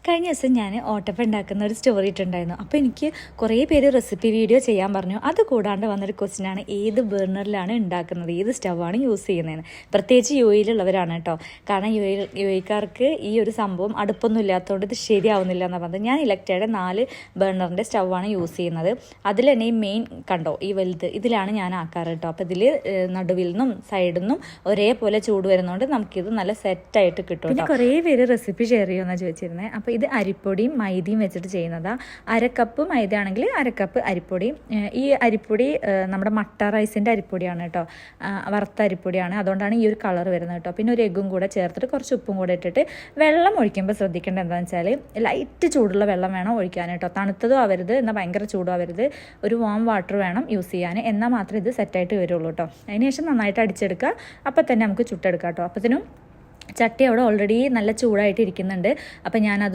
കഴിഞ്ഞ ദിവസം ഞാൻ ഓട്ടപ്പം ഉണ്ടാക്കുന്ന ഒരു സ്റ്റോറി ഇട്ടുണ്ടായിരുന്നു. അപ്പോൾ എനിക്ക് കുറേ പേര് റെസിപ്പി വീഡിയോ ചെയ്യാൻ പറഞ്ഞു. അത് കൂടാണ്ട് വന്നൊരു ക്വസ്റ്റ്യനാണ്, ഏത് ബർണറിലാണ് ഉണ്ടാക്കുന്നത്, ഏത് സ്റ്റവാണ് യൂസ് ചെയ്യുന്നതെന്ന്. പ്രത്യേകിച്ച് യു എയിലുള്ളവരാണ് കേട്ടോ. കാരണം യു എക്കാർക്ക് ഈ ഒരു സംഭവം അടുപ്പൊന്നും ഇല്ലാത്തതുകൊണ്ട് ഇത് ശരിയാവുന്നില്ല എന്നാണ് പറഞ്ഞത്. ഞാൻ ഇലക്ട്രയുടെ 4 ബർണറിൻ്റെ സ്റ്റവാണ് യൂസ് ചെയ്യുന്നത്. അതിൽ തന്നെ ഈ മെയിൻ കണ്ടോ, ഈ വലുത്, ഇതിലാണ് ഞാൻ ആക്കാറ് കേട്ടോ. അപ്പോൾ ഇതിൽ നടുവിൽ നിന്നും സൈഡിൽ നിന്നും ഒരേപോലെ ചൂട് വരുന്നതുകൊണ്ട് നമുക്കിത് നല്ല സെറ്റായിട്ട് കിട്ടും. പിന്നെ കുറേ പേര് റെസിപ്പി ഷെയർ ചെയ്യുമെന്നാണ് ചോദിച്ചിരുന്നത്. അപ്പോൾ ഇത് അരിപ്പൊടിയും മൈദയും വെച്ചിട്ട് ചെയ്യുന്നതാണ്. 1/2 കപ്പ് മൈദ ആണെങ്കിൽ 1/2 കപ്പ് അരിപ്പൊടിയും. ഈ അരിപ്പൊടി നമ്മുടെ മട്ട റൈസിൻ്റെ അരിപ്പൊടിയാണ് കേട്ടോ, വറുത്ത അരിപ്പൊടിയാണ്. അതുകൊണ്ടാണ് ഈ ഒരു കളർ വരുന്നത് കേട്ടോ. പിന്നെ ഒരു എഗ്ഗും കൂടെ ചേർത്തിട്ട് കുറച്ച് ഉപ്പും കൂടെ ഇട്ടിട്ട് വെള്ളം ഒഴിക്കുമ്പോൾ ശ്രദ്ധിക്കേണ്ടത് എന്താണെന്ന് വെച്ചാൽ ലൈറ്റ് ചൂടുള്ള വെള്ളം വേണം ഒഴിക്കാൻ കേട്ടോ. തണുത്തതും ആവരുത്, എന്നാൽ ഭയങ്കര ചൂടും ആവരുത്. ഒരു വാം വാട്ടർ വേണം യൂസ് ചെയ്യാൻ, എന്നാൽ മാത്രമേ ഇത് സെറ്റായിട്ട് വരുള്ളൂ കേട്ടോ. അതിനുശേഷം നന്നായിട്ട് അടിച്ചെടുക്കുക. അപ്പം തന്നെ നമുക്ക് ചുട്ടെടുക്കാം കേട്ടോ. അപ്പത്തിനും ചട്ടി അവിടെ ഓൾറെഡി നല്ല ചൂടായിട്ട് ഇരിക്കുന്നുണ്ട്. അപ്പം ഞാനത്